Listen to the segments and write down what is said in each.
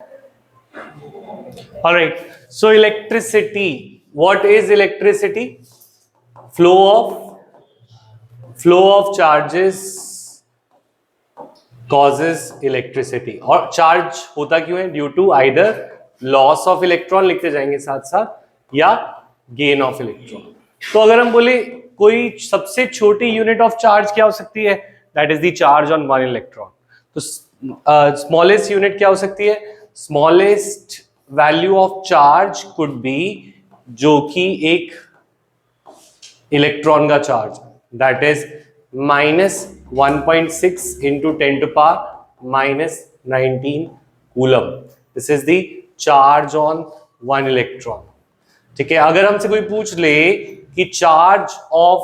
All right. So electricity. What is electricity? Flow of charges causes electricity. और charge होता क्यों है? Due to either loss of electron लिखते जाएंगे साथ साथ या गेन ऑफ इलेक्ट्रॉन. तो अगर हम बोले कोई सबसे छोटी यूनिट ऑफ चार्ज क्या हो सकती है? That is the charge on one electron. तो स्मॉलेस्ट यूनिट क्या हो सकती है? Smallest value of charge could be, जो कि एक इलेक्ट्रॉन का charge, that is -1.6 into 10 to power -19 coulomb. This is the charge on one electron. ठीक है. अगर हमसे कोई पूछ ले कि चार्ज ऑफ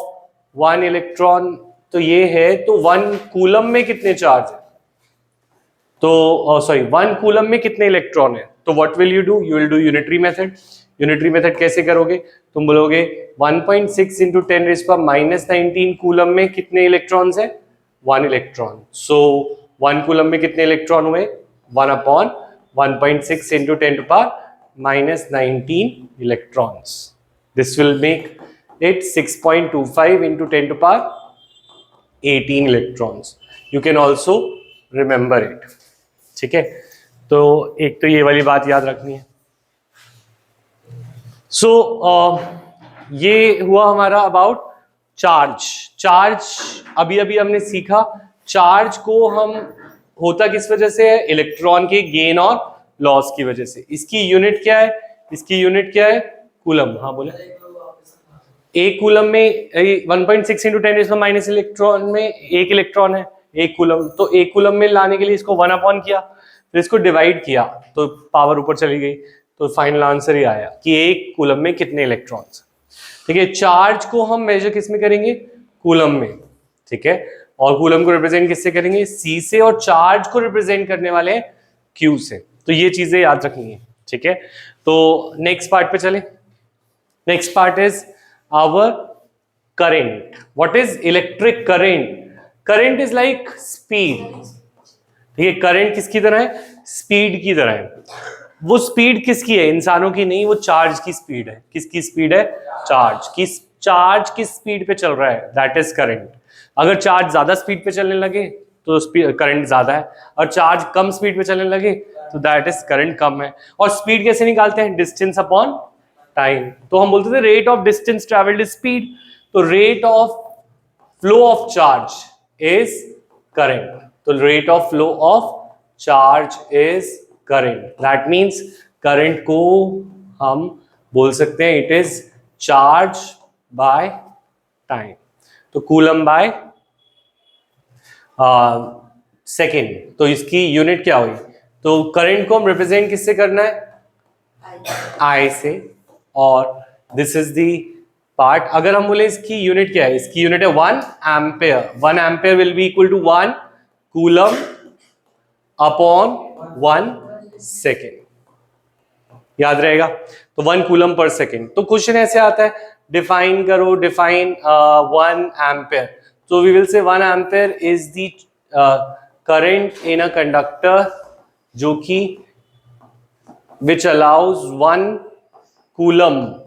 वन इलेक्ट्रॉन तो ये है, तो वन कूलम में कितने चार्ज है, तो सॉरी वन कूलम में कितने इलेक्ट्रॉन है, तो what will you do? You will do unitary method. Unitary method कैसे करोगे? तुम बोलोगे 1.6 into 10⁻⁻19 कूलम में कितने इलेक्ट्रॉन्स है? One electron. So one coulomb में कितने इलेक्ट्रॉन हुए? 1/1.6 into 10⁻⁻19 electrons. This will make it 6.25 into 10⁻18 electrons. You can also remember it. ठीक है. तो एक तो ये वाली बात याद रखनी है. सो ये हुआ हमारा अबाउट चार्ज. अभी हमने सीखा चार्ज को हम होता किस वजह से है? इलेक्ट्रॉन के गेन और लॉस की वजह से. इसकी यूनिट क्या है? कूलम. हाँ बोले. एक कूलम में 1.6 into 10⁻⁻⁻ इलेक्ट्रॉन में एक इलेक्ट्रॉन है, एक कूलम. तो एक कूलम में लाने के लिए इसको 1 किया, फिर इसको डिवाइड किया तो पावर ऊपर चली गई. तो फाइनल आंसर ही आया कि एक कूलम में कितने इलेक्ट्रॉन्स. ठीक है. चार्ज को हम मेजर किस में करेंगे? कूलम में. ठीक है. और कूलम को रिप्रेजेंट किससे करेंगे? सी से. और चार्ज को रिप्रेजेंट करने वाले हैं क्यू से. तो ये चीजें याद रखनी है. ठीक है. तो नेक्स्ट पार्ट पे चले. Next part is our current. What is electric current? Current is like speed. ठीक है. करंट किसकी तरह है? स्पीड की तरह है. वो स्पीड किसकी है? इंसानों की नहीं, वो चार्ज की स्पीड है. किसकी स्पीड है? चार्ज किस स्पीड पे चल रहा है? That is current. अगर चार्ज ज्यादा स्पीड पे चलने लगे तो करंट ज्यादा है, और चार्ज कम स्पीड पे चलने लगे तो दैट इज करंट कम है. और स्पीड कैसे निकालते हैं? Distance upon time. तो हम बोलते थे rate of distance travelled is speed. तो rate of flow of charge is current. तो rate of flow of charge is current. That means current को हम बोल सकते हैं it is charge by time. तो कूलम बाय सेकेंड. तो इसकी यूनिट क्या हुई? तो करंट को हम रिप्रेजेंट किससे करना है? आई से. और दिस इज द पार्ट. अगर हम बोले इसकी यूनिट क्या है? इसकी यूनिट है 1 ampere. 1 ampere will be equal to 1 coulomb upon 1 second. याद रहेगा. तो 1 कूलम पर सेकेंड. तो क्वेश्चन ऐसे आता है, डिफाइन करो. Define 1 ampere. तो we will say 1 ampere is the current in a conductor जो कि which allows 1 coulomb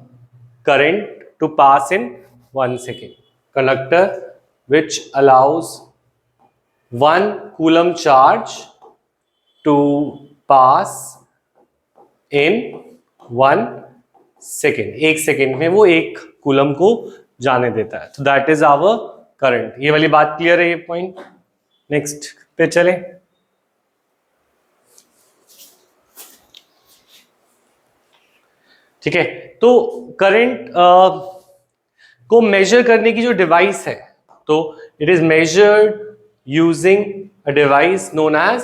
current to pass in 1 second. Conductor which allows 1 coulomb charge to pass in 1 second. 1 second में वो 1 coulomb को जाने देता है. तो दैट इज आवर करंट. ये वाली बात क्लियर है? ये पॉइंट. नेक्स्ट पे चले. ठीक है. तो करंट को मेजर करने की जो डिवाइस है, तो it is measured using a device known as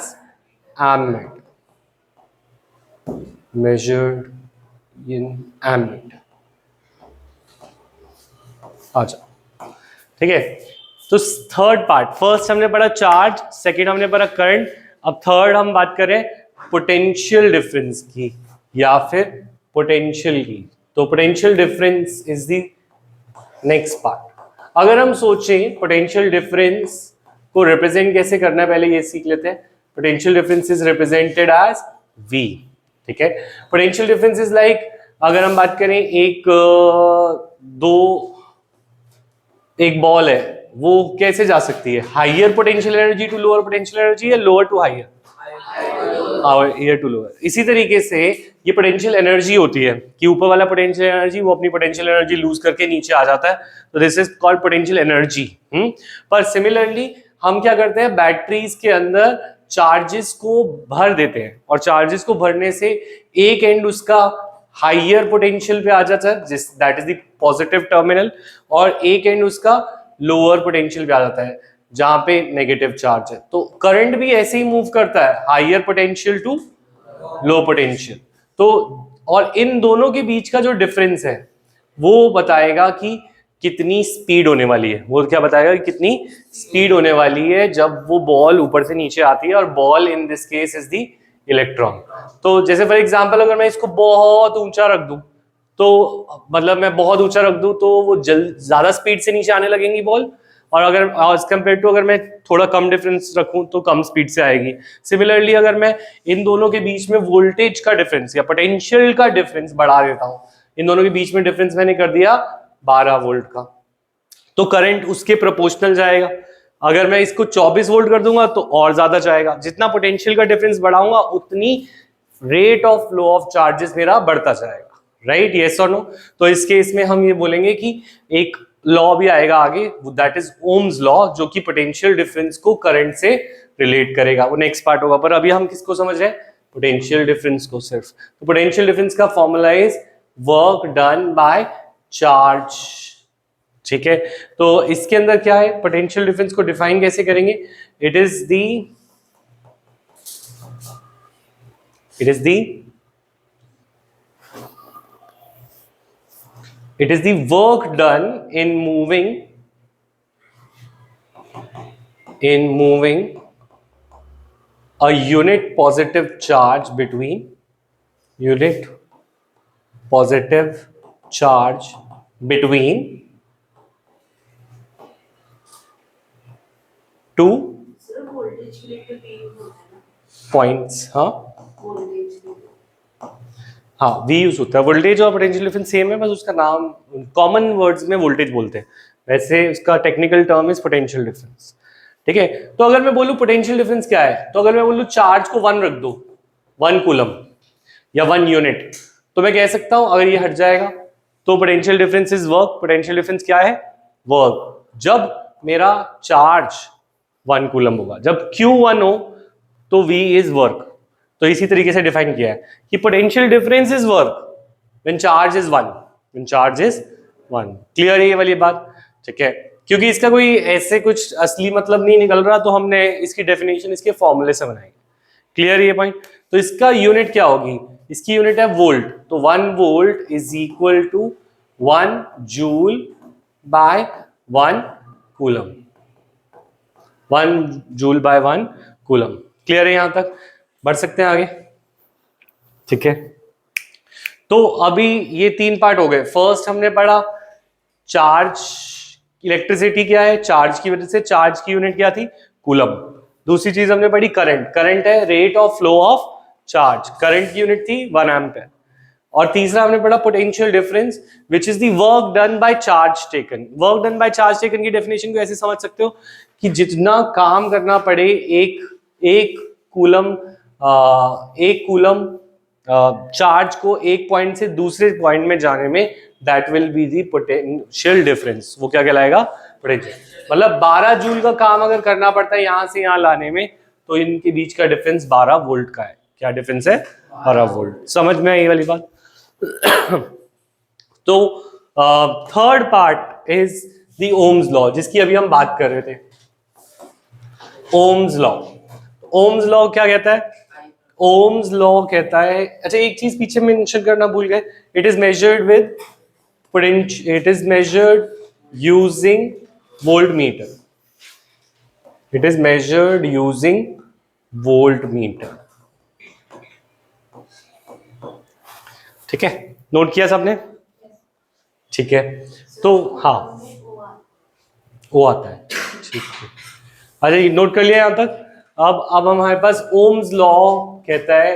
ammeter. Measured in ammeter. अच्छा. ठीक है. तो थर्ड पार्ट, फर्स्ट हमने पढ़ा चार्ज, सेकेंड हमने पढ़ा करंट. अब थर्ड हम बात करें पोटेंशियल डिफरेंस की या फिर पोटेंशियल की. तो potential difference is the next part. अगर हम सोचें पोटेंशियल डिफरेंस को रिप्रेजेंट कैसे करना है, पहले ये सीख लेते हैं. Potential difference is represented as V, ठीक है। पोटेंशियल डिफरेंस इज लाइक, अगर हम बात करें एक बॉल है, वो कैसे जा सकती है, higher potential energy to lower potential energy या lower to higher, higher to lower. इसी तरीके से ये पोटेंशियल एनर्जी होती है कि ऊपर वाला पोटेंशियल एनर्जी वो अपनी पोटेंशियल एनर्जी लूज करके नीचे आ जाता है, तो this is called potential energy. पर सिमिलरली हम क्या करते हैं, बैटरीज के अंदर चार्जेस को भर देते हैं, और चार्जेस को भरने से एक एंड उसका हाइयर पोटेंशियल पे आ जाता है, जिस that is the positive terminal, और एक एंड उसका लोअर पोटेंशियल पे आ जाता है जहां पे नेगेटिव चार्ज है। तो करंट भी ऐसे ही मूव करता है, higher potential to low potential. तो और इन दोनों के बीच का जो डिफरेंस है वो बताएगा कि कितनी स्पीड होने वाली है। वो क्या बताएगा कि कितनी स्पीड होने वाली है जब वो बॉल ऊपर से नीचे आती है, और ball in this case is the electron. तो जैसे फॉर एग्जांपल अगर मैं इसको बहुत ऊंचा रख दूं, तो मतलब मैं बहुत ऊंचा रख दूं तो वो ज्यादा स्पीड से नीचे आने लगेंगी बॉल, और अगर एज कम्पेयर टू अगर मैं थोड़ा कम डिफरेंस रखूं तो कम स्पीड से आएगी। सिमिलरली अगर मैं इन दोनों के बीच में वोल्टेज का डिफरेंस या पोटेंशियल का डिफरेंस बढ़ा देता हूं, इन दोनों के बीच में डिफरेंस मैंने कर दिया 12 वोल्ट का, तो करंट उसके प्रोपोर्शनल जाएगा। अगर मैं इसको 24 वोल्ट कर दूंगा तो और ज्यादा जाएगा। जितना पोटेंशियल का डिफरेंस बढ़ाऊंगा उतनी rate of flow of charges मेरा बढ़ता जाएगा, राइट, यस और नो। तो इस केस में हम ये बोलेंगे कि एक लॉ भी आएगा आगे, दैट इज ओम्स लॉ, जो कि पोटेंशियल डिफरेंस को करंट से रिलेट करेगा। वो नेक्स्ट पार्ट होगा, पर अभी हम किसको समझ रहे हैं, पोटेंशियल डिफरेंस को सिर्फ। तो पोटेंशियल डिफरेंस का formula is work done by charge, ठीक है। तो इसके अंदर क्या है, पोटेंशियल डिफरेंस को डिफाइन कैसे करेंगे, it is the work done in moving a unit positive charge between two points. हाँ वी यूज होता है, वोल्टेज और पोटेंशियल डिफरेंस सेम है, बस उसका नाम कॉमन वर्ड्स में वोल्टेज बोलते हैं, वैसे उसका technical term is potential difference, ठीक है। तो अगर मैं बोलूं पोटेंशियल डिफरेंस क्या है, तो अगर मैं बोलूं चार्ज को 1 रख दो, 1 कूलम या 1 यूनिट, तो मैं कह सकता हूं अगर ये हट जाएगा तो potential difference is work. Potential difference क्या है, वर्क, जब मेरा चार्ज 1 कूलम होगा। जब Q1 हो तो V इज वर्क। तो इसी तरीके से डिफाइन किया है कि potential difference is work when charge is 1, clear है ये वाली बात, ठीक है। क्योंकि इसका कोई ऐसे कुछ असली मतलब नहीं निकल रहा, तो हमने इसकी डेफिनेशन इसके फॉर्मूले से बनाई, क्लियर ये पॉइंट। तो इसका यूनिट क्या होगी, इसकी यूनिट है वोल्ट, तो 1 volt is equal to 1 joule by 1 coulomb, 1 joule by 1 coulomb, clear है, यहां तक बढ़ सकते हैं आगे, ठीक है। तो अभी ये 3 पार्ट हो गए। फर्स्ट हमने पढ़ा चार्ज, इलेक्ट्रिसिटी क्या है, चार्ज की वजह से, चार्ज की यूनिट क्या थी, कूलम। दूसरी चीज हमने पढ़ी करंट, करंट है rate of flow of charge, current की यूनिट थी 1 एम्पीयर। और तीसरा हमने पढ़ा potential difference which is the work done by charge taken. Work done by charge taken की डेफिनेशन को ऐसे समझ सकते हो कि जितना काम करना पड़े एक कूलम चार्ज को एक पॉइंट से दूसरे पॉइंट में जाने में, that will be the potential difference. वो क्या कहलाएगा, पोटेंशियल। मतलब 12 जूल का काम अगर करना पड़ता है यहां से यहां लाने में, तो इनके बीच का डिफरेंस 12 वोल्ट का है। क्या डिफरेंस है, 12 वोल्ट। समझ में आई वाली बात। तो third part is the Ohm's law, जिसकी अभी हम बात कर रहे थे। ओम्स लॉ, ओम्स लॉ क्या कहता है, ओम्स लॉ कहता है, अच्छा एक चीज पीछे मेंशन करना भूल गए, it is measured with potential, it is measured using voltmeter, it is measured using voltmeter, ठीक है, नोट किया सबने, ठीक है। तो हाँ वो आता है, ठीक है, अच्छा नोट कर लिया यहां तक। अब हमारे पास ओम्स लॉ कहता है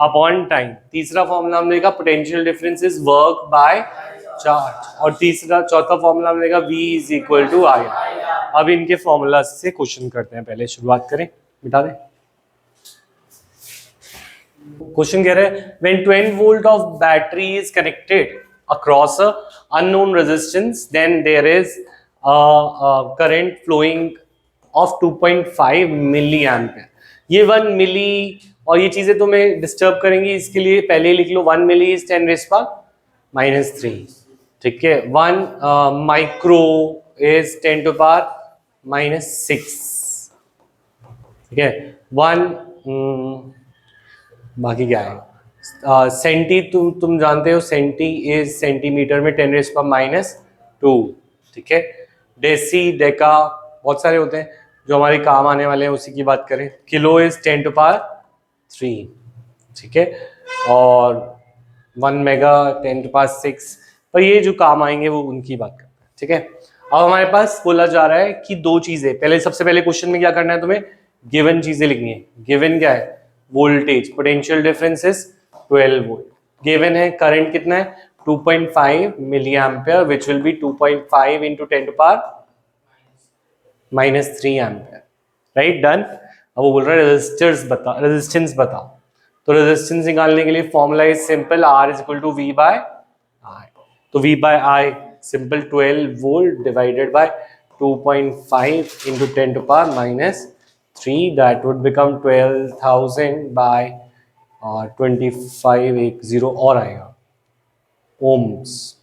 अपॉन टाइम। तीसरा फॉर्मूला हमने देखा potential difference is work by charge, और चौथा फॉर्मूला हमने देखा V इज इक्वल टू आई। अब इनके फॉर्मूला से क्वेश्चन करते हैं, पहले शुरुआत करें, मिटा दें। क्वेश्चन कह रहे हैं when 12 volt of battery is connected across a unknown resistance then there is current flowing of 2.5 milli ampere. ये 1 मिली और ये चीजें तुम्हें डिस्टर्ब करेंगी, इसके लिए पहले ही लिख लो 1 मिली इज 10⁻³ ठीक है। 1 माइक्रो इज 10⁻⁻6 ठीक है। 1 बाकी क्या है सेंटी, तुम जानते हो सेंटी इज सेंटीमीटर में 10⁻², ठीक है। डेसी, डेका बहुत सारे होते हैं, जो हमारे काम आने वाले हैं उसी की बात करें। किलो इज 10⁻³ ठीक है, और 1 मेगा 10⁻6, पर ये जो काम आएंगे वो उनकी बात करते हैं, ठीक है। अब हमारे पास बोला जा रहा है कि दो चीजें, पहले सबसे पहले क्वेश्चन में क्या करना है तुम्हें, गिवन चीजें लिखनी है। गिवन क्या है, voltage, potential difference is 12 volt. Given है करंट कितना है 2.5 milli ampere which will be 2.5 into 10⁻³ ampere, right, done. अब वो बोल रहा है रेजिस्टेंस बताओ। तो रेजिस्टेंस निकालने के लिए formula is simple, R is equal to V by I। तो V by I simple 12 volt divided by 2.5 into 10⁻³ that would become 12,000 by 2510 और आएगा ओम्स,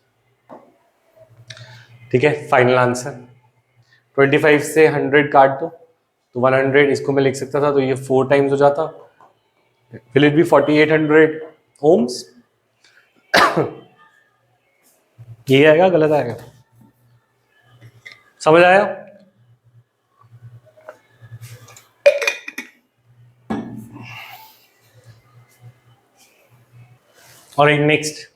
ठीक है। फाइनल आंसर 25 से 100 काट दो तो 100, इसको मैं लिख सकता था तो ये 4 टाइम्स हो जाता, विल इट बी 4800 ओम्स। ये आएगा, गलत आएगा, समझ आया। और next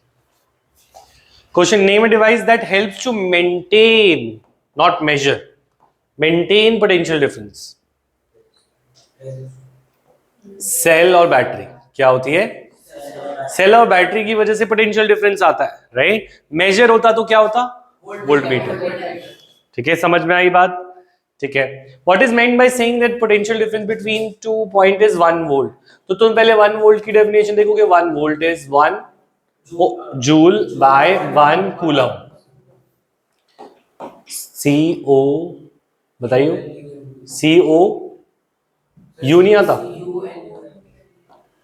question, name a device that helps to maintain not measure maintain potential difference? Cell और बैटरी क्या होती है? सेल और बैटरी की वजह से पोटेंशियल डिफरेंस आता है, राइट? मेजर होता तो क्या होता? Voltmeter. ठीक है, समझ में आई बात? ठीक है, what is meant by saying that potential difference between two point is 1 volt? तो तुम पहले 1 वोल्ट की डेफिनेशन देखोगे। 1 volt is 1 joule by 1 coulomb. CO, बताइए, CO यू नहीं आता,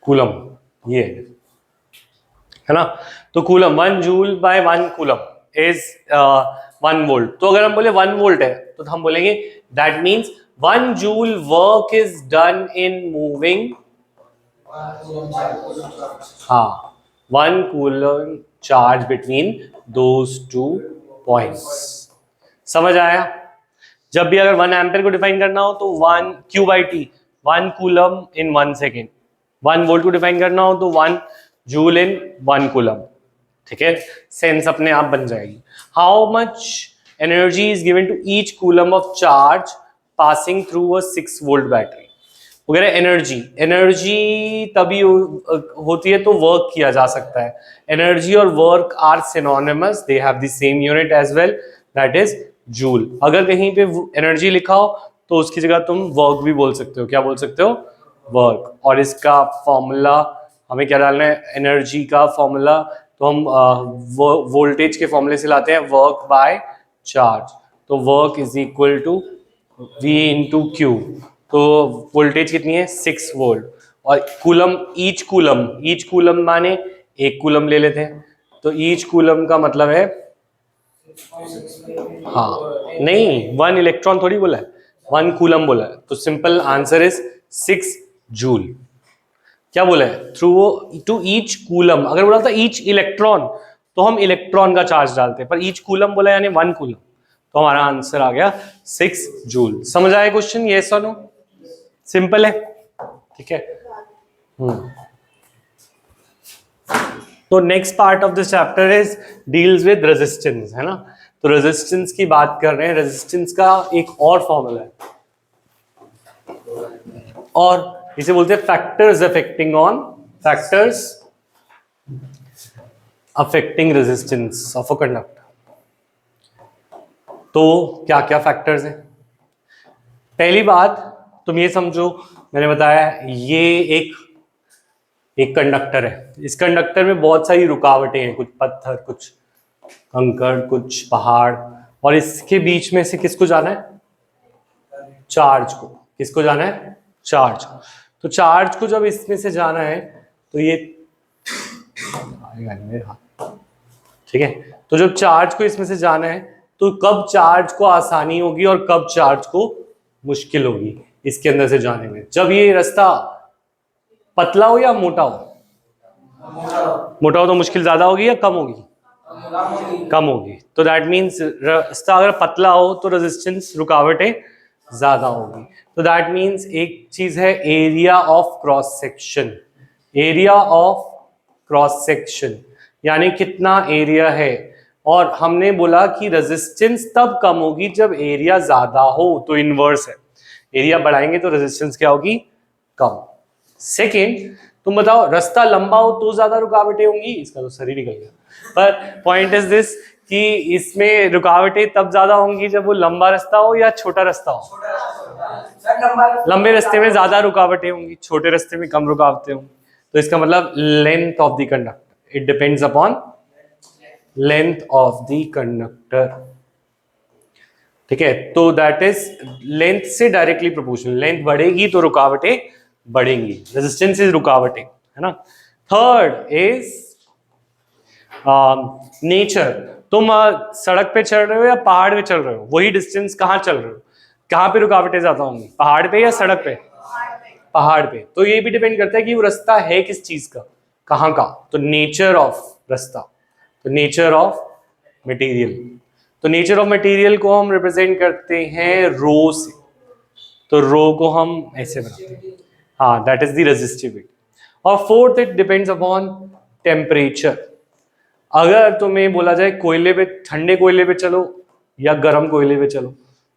कूलम ये है ना। तो coulomb 1 joule by 1 coulomb is 1 volt. तो अगर हम बोले 1 वोल्ट है तो हम बोलेंगे that means 1 joule work is done in moving, हाँ, 1 coulomb charge between those two points. समझ आया? जब भी अगर 1 एम्पियर को डिफाइन करना हो तो 1 Q by T, 1 coulomb in 1 second. 1 volt को डिफाइन करना हो तो 1 जूल इन 1 कूलम। ठीक है, सेंस अपने आप बन जाएगी। How much energy is given to each coulomb of charge passing through a 6 volt battery वगैरह। एनर्जी तभी होती है तो वर्क किया जा सकता है। एनर्जी और work are synonymous, they have the same unit as well, that is joule. अगर कहीं पे एनर्जी लिखा हो तो उसकी जगह तुम वर्क भी बोल सकते हो। क्या बोल सकते हो? वर्क। और इसका फॉर्मूला हमें क्या डालना है? एनर्जी का फॉर्मूला तो हम वोल्टेज के फॉर्मूले से लाते हैं, वर्क बाय चार्ज। तो work is equal to V into Q. तो वोल्टेज कितनी है? 6 वोल्ट। और कूलम, ईच कूलम माने 1 कूलम ले लेते हैं। तो ईच कूलम का मतलब है, हाँ नहीं, 1 इलेक्ट्रॉन थोड़ी बोला है, 1 कूलम बोला है। तो सिंपल आंसर इज 6 जूल। क्या बोला है? Through to each coulomb. अगर बोला था ईच इलेक्ट्रॉन तो हम इलेक्ट्रॉन का चार्ज डालते हैं, पर ईच कूलम बोला यानी 1 कूलम, तो हमारा आंसर आ गया 6 जूल। समझ आया क्वेश्चन? यस और नो? सिंपल है, ठीक है। तो next part of this chapter is deals with resistance, है ना। तो रेजिस्टेंस की बात कर रहे हैं। रेजिस्टेंस का एक और फॉर्मूला है और इसे बोलते हैं factors affecting resistance of a conductor. तो क्या क्या फैक्टर्स हैं? पहली बात तुम ये समझो, मैंने बताया ये एक कंडक्टर है। इस कंडक्टर में बहुत सारी रुकावटें हैं, कुछ पत्थर, कुछ कंकड़, कुछ पहाड़, और इसके बीच में से किसको जाना है? चार्ज को। किसको जाना है? चार्ज को। तो चार्ज को जब इसमें से जाना है तो ये, ठीक है, तो जब चार्ज को इसमें से जाना है तो कब चार्ज को आसानी होगी और कब चार्ज को मुश्किल होगी इसके अंदर से जाने में? जब ये रास्ता पतला हो या मोटा हो? मोटा हो तो मुश्किल ज्यादा होगी या कम होगी? कम होगी। तो दैट मीन्स रास्ता अगर पतला हो तो रेजिस्टेंस, रुकावटें ज्यादा होगी। तो दैट मीन्स एक चीज है area of cross section. Area of cross section यानी कितना एरिया है। और हमने बोला कि रेजिस्टेंस तब कम होगी जब एरिया ज्यादा हो, तो इनवर्स है, एरिया बढ़ाएंगे तो रेजिस्टेंस क्या होगी? कम। सेकेंड, तुम बताओ रास्ता लंबा हो तो ज्यादा रुकावटें होंगी? इसका तो सर ही निकल गया। पर पॉइंट इज दिस कि इसमें रुकावटें तब ज्यादा होंगी जब वो लंबा रास्ता हो या छोटा रास्ता हो? लंबे रास्ते में ज्यादा रुकावटें होंगी, छोटे रास्ते में कम रुकावटें होंगी। तो इसका मतलब length of the conductor, it depends upon length of the conductor. ठीक है, तो दैट इज लेंथ से डायरेक्टली प्रोपोर्शनल। लेंथ बढ़ेगी तो रुकावटें बढ़ेंगी। रेजिस्टेंस इज रुकावटें, है ना। Third is nature. तुम सड़क पे चल रहे हो या पहाड़ पे चल रहे हो, वही डिस्टेंस कहाँ चल रहे हो, कहाँ पे रुकावटें ज्यादा होंगी? पहाड़ पे या सड़क पे? पहाड़ पे। तो ये भी डिपेंड करता है कि वो रास्ता है किस चीज का, कहाँ का। तो नेचर ऑफ रास्ता, तो नेचर ऑफ मटेरियल। तो नेचर ऑफ मटेरियल को हम रिप्रेजेंट करते हैं रो से। तो रो को हम ऐसे बनाते हैं, हाँ, दैट इज द रेजिस्टिविटी। और fourth, it depends upon temperature. अगर तुम्हें बोला जाए कोयले पे, ठंडे कोयले पे चलो या गर्म कोयले पे चलो,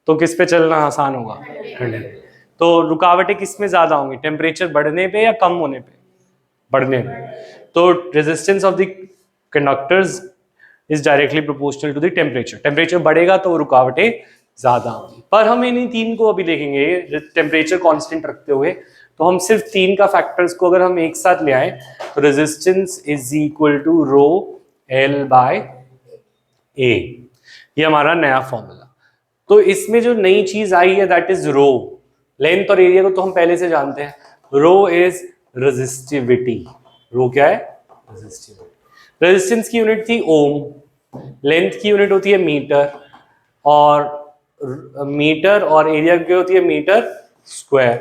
तो किस पे चलना आसान होगा? 100। तो रुकावटें किस में ज्यादा होंगी, टेम्परेचर बढ़ने पे या कम होने पे? बढ़ने पे। तो resistance of the conductors is directly proportional to the temperature. Temperature बढ़ेगा तो रुकावटें ज्यादा होंगी। पर हम इन तीन को अभी देखेंगे टेम्परेचर कांस्टेंट रखते हुए। तो हम सिर्फ तीन का फैक्टर्स को अगर हम एक साथ ले आए तो resistance is equal to rho L by A, ये हमारा नया फॉर्मूला। तो इसमें जो नई चीज आई है दैट इज रो। लेंथ और एरिया को तो हम पहले से जानते हैं। रो इज रेजिस्टिविटी। रो क्या है? रेजिस्टिविटी। रेजिस्टेंस की यूनिट थी ओम, लेंथ की यूनिट होती है मीटर, और एरिया की होती है मीटर स्क्वायर।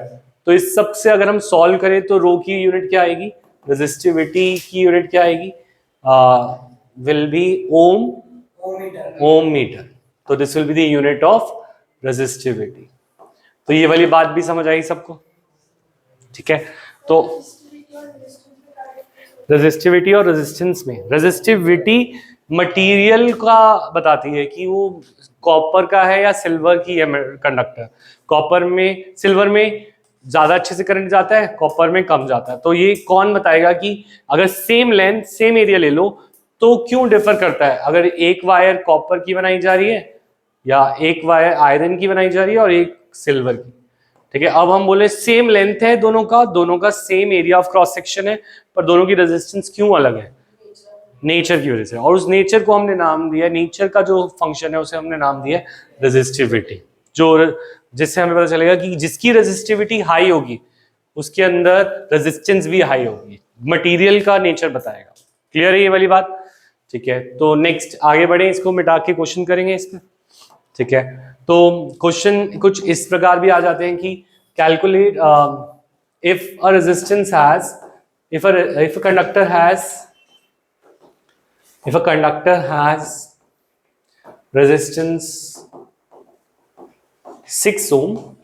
तो इस सब से अगर हम सॉल्व करें तो रो की यूनिट क्या आएगी, रेजिस्टिविटी की यूनिट क्या आएगी, विल बी ओम मीटर। तो this will be the unit of resistivity. तो ये वाली बात भी समझ आई सबको? ठीक है। तो रेजिस्टिविटी और रेजिस्टेंस में, रेजिस्टिविटी मटेरियल का बताती है कि वो कॉपर का है या सिल्वर की है कंडक्टर। कॉपर में, सिल्वर में ज्यादा अच्छे से करंट जाता है, कॉपर में कम जाता है। तो ये कौन बताएगा कि अगर सेम लेंथ सेम एरिया ले लो तो क्यों डिफर करता है? अगर एक वायर कॉपर की बनाई जा रही है या एक वायर आयरन की बनाई जा रही है और एक सिल्वर की। ठीक है। अब हम बोले सेम लेंथ है दोनों का same area of cross section है, पर दोनों की रेजिस्टेंस क्यों अलग है? नेचर की वजह से। और उस नेचर को हमने नाम दिया, नेचर का जो फंक्शन है उसे हमने नाम दिया रेजिस्टिविटी। जिससे हमें पता चलेगा कि जिसकी रेजिस्टिविटी हाई होगी उसके अंदर रेजिस्टेंस भी हाई होगी। मटेरियल का नेचर बताएगा। क्लियर है ये वाली बात? ठीक है। तो नेक्स्ट आगे बढ़े, इसको मिटा के क्वेश्चन करेंगे इस पे। ठीक है। तो क्वेश्चन कुछ इस प्रकार भी आ जाते हैं कि calculate if a resistance has if a conductor has resistance 6 ohm,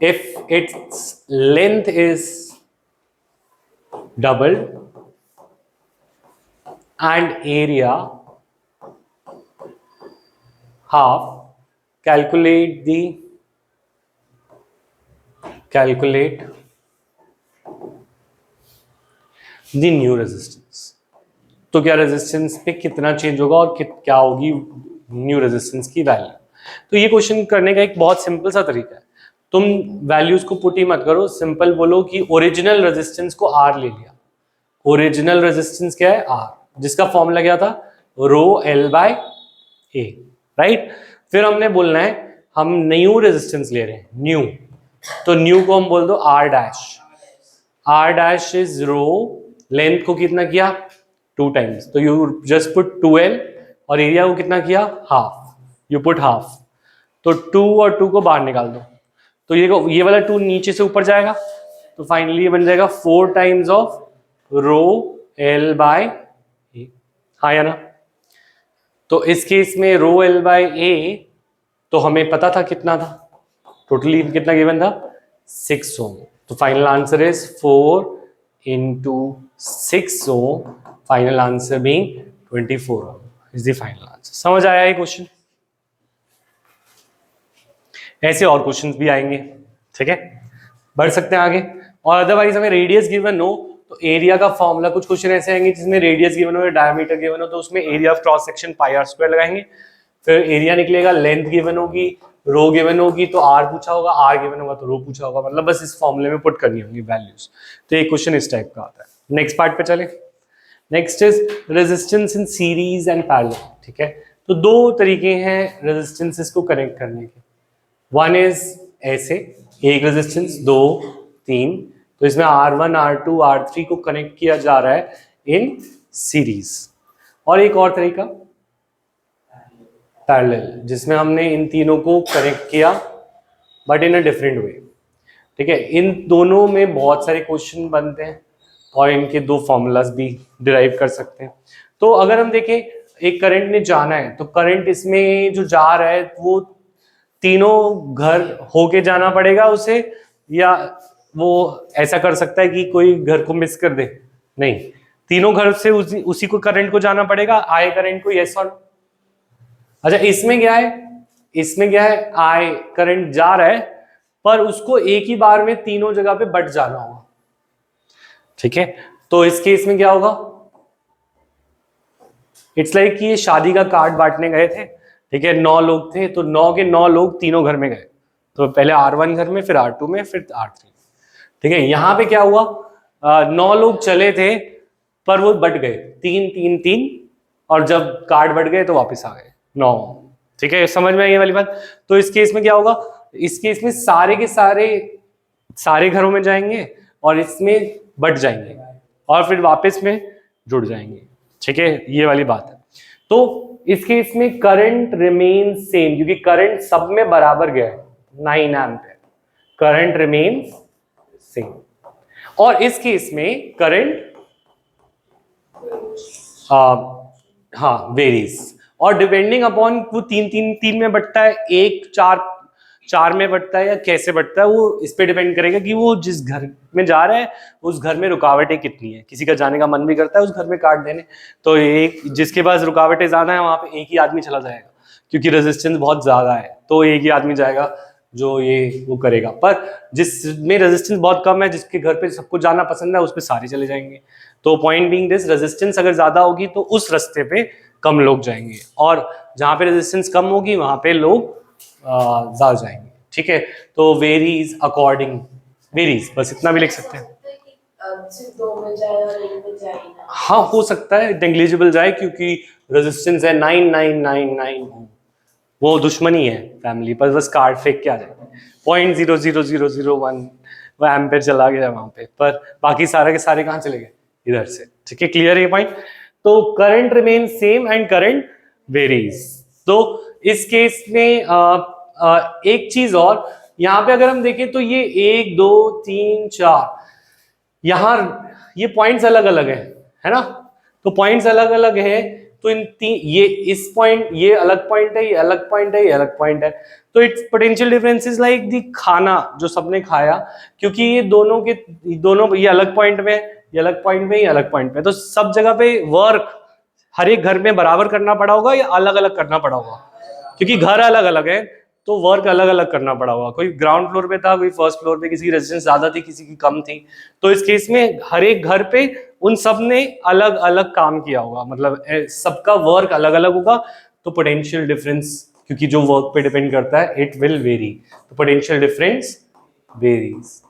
if its length is doubled and area half, calculate the new resistance. तो क्या रेजिस्टेंस पे कितना चेंज होगा और क्या होगी न्यू रेजिस्टेंस की वैल्यू? तो ये क्वेश्चन करने का एक बहुत सिंपल सा तरीका है। तुम वैल्यूज को पुट ही मत करो, सिंपल बोलो कि ओरिजिनल रेजिस्टेंस को आर ले लिया। ओरिजिनल रेजिस्टेंस क्या है? आर, जिसका फॉर्मूला क्या था? रो एल बाय ए, राइट। फिर हमने बोलना है हम न्यू रेजिस्टेंस ले रहे हैं, न्यू। तो न्यू को हम बोल दो R dash. R dash is rho, length को कितना किया? 2 टाइम्स, तो यू जस्ट पुट 2l, और एरिया को कितना किया? Half, you put half. तो 2 और 2 को बाहर निकाल दो, तो ये वाला 2 नीचे से ऊपर जाएगा, तो फाइनली ये बन जाएगा 4 times of rho L by A. हाँ या ना? तो इस केस में रो एल बाय ए तो हमें पता था कितना था, टोटली कितना गिवन था? 6 ओम। तो final answer is 4 into 6 ohm, final answer being 24 ohm is the final answer। समझ आया ये क्वेश्चन? ऐसे और क्वेश्चंस भी आएंगे। ठीक है, बढ़ सकते हैं आगे। और अदरवाइज हमें रेडियस गिवन हो तो एरिया का फॉर्मूला, कुछ क्वेश्चन ऐसे आएंगे जिसमें रेडियस गिवन हो या डायमीटर गिवन हो, तो उसमें area of cross section pi R square लगाएंगे। फिर एरिया निकलेगा, लेंथ गिवन होगी, रो गिवन होगी तो आर पूछा होगा, आर गिवन होगा तो रो पूछा होगा। मतलब बस इस फॉर्मूले में पुट करनी होगी वैल्यूज। तो एक क्वेश्चन इस टाइप का आता है। नेक्स्ट पार्ट पे चले। Next is resistance in series and parallel. ठीक है, तो 2 तरीके हैं रेजिस्टेंसेस को कनेक्ट करने के। वन इज ऐसे, एक रेजिस्टेंस 2 3, तो इसमें R1 R2 R3 को कनेक्ट किया जा रहा है इन सीरीज। और एक और तरीका पैरेलल, जिसमें हमने इन तीनों को कनेक्ट किया but in a different way. ठीक है, इन दोनों में बहुत सारे क्वेश्चन बनते हैं और इनके 2 फॉर्मूलाज भी डिराइव कर सकते हैं। तो अगर हम देखें, एक करंट ने जाना है तो करंट इसमें जो जा रहा है वो तीनों घर होके जाना पड़ेगा उसे, या वो ऐसा कर सकता है कि कोई घर को मिस कर दे? नहीं, तीनों घर से उसी को करंट को जाना पड़ेगा, आए करंट को, यस और नो। अच्छा, इसमें क्या है, इसमें क्या है, आई करंट जा रहा है पर उसको एक ही बार में तीनों जगह पे बट जाना होगा, ठीक है। तो इस केस में क्या होगा, इट्स लाइक कि ये शादी का कार्ड बांटने गए थे, ठीक है, 9 लोग थे, तो 9 के 9 लोग तीनों घर में गए, तो पहले R1 घर में, फिर R2 में, फिर R3, ठीक है। यहां पे क्या हुआ, 9 लोग चले थे पर वो बट गए, 3 3 3, और जब कार्ड बट गए तो वापस आ गए 9, ठीक है, समझ में आई ये वाली बात। तो इस केस में क्या होगा, इस केस में सारे के सारे घरों में जाएंगे और इसमें बट जाएंगे और फिर वापस में जुड़ जाएंगे, ठीक है, ये वाली बात है। तो इस केस में करंट रिमेन सेम, क्योंकि करंट सब में बराबर गया है 9 एम्पीयर, करंट रिमेन सेम। और इस केस में करंट हाँ वेरीज, और डिपेंडिंग अपॉन वो 3 में बटता है, 1 4 में बटता है या कैसे बटता है, वो इस पे डिपेंड करेगा कि वो जिस घर में जा रहा है उस घर में रुकावटें कितनी है। किसी का जाने का मन भी करता है उस घर में काट देने, तो एक जिसके पास रुकावटें ज्यादा है वहां पे एक ही आदमी चला जाएगा, क्योंकि रेजिस्टेंस बहुत ज्यादा है, तो एक ही आदमी जाएगा जो ये वो करेगा। पर जिसमें रेजिस्टेंस बहुत कम है, जिसके घर पे सबको जाना पसंद है, उस पे सारे चले जाएंगे। तो पॉइंट बीइंग दिस, रेजिस्टेंस अगर ज्यादा होगी तो उस रास्ते पे कम लोग जाएंगे, और जहां पे रेजिस्टेंस कम होगी वहां पे लोग ज्यादा जाएंगे, ठीक है। तो वेरीज अकॉर्डिंग, वेरीज बस इतना भी लिख सकते हैं। सिर्फ 2 में जाए और 1 में जाए ना। हाँ हो सकता है नेग्लिजिबल जाए, क्योंकि रेजिस्टेंस है 9999, वो दुश्मनी है फैमिली पर, बस कार्ड फेंक के आ जाए 0.00001 वो एम्पेयर चला गया वहां पे, पर बाकी सारे के सारे कहाँ चले गए, इधर से, ठीक है, क्लियर है ये पॉइंट। तो current remain same and current varies. तो इस केस में एक चीज और, यहाँ पे अगर हम देखें तो ये 1 2 3 4 यहाँ ये पॉइंट्स अलग अलग है ना, तो पॉइंट्स अलग अलग है, तो इन ये इस पॉइंट, ये अलग पॉइंट है, ये अलग पॉइंट है, ये अलग पॉइंट है, तो it's potential difference is like the खाना जो सबने खाया, क्योंकि ये दोनों ये अलग पॉइंट में, ये अलग पॉइंट में, ये अलग पॉइंट में, तो सब जगह पे वर्क हर एक घर में बराबर करना पड़ा होगा या अलग अलग करना पड़ा होगा, क्योंकि घर अलग अलग है तो वर्क अलग अलग करना पड़ा होगा। कोई ग्राउंड फ्लोर पे था, कोई फर्स्ट फ्लोर पे, किसी की रेजिस्टेंस ज्यादा थी, किसी की कम थी, तो इस केस में हर एक घर पे उन सब ने अलग अलग काम किया होगा, मतलब सबका वर्क अलग अलग होगा, तो पोटेंशियल डिफरेंस, क्योंकि जो वर्क पे डिपेंड करता है इट विल वेरी, तो पोटेंशियल डिफरेंस वेरीज।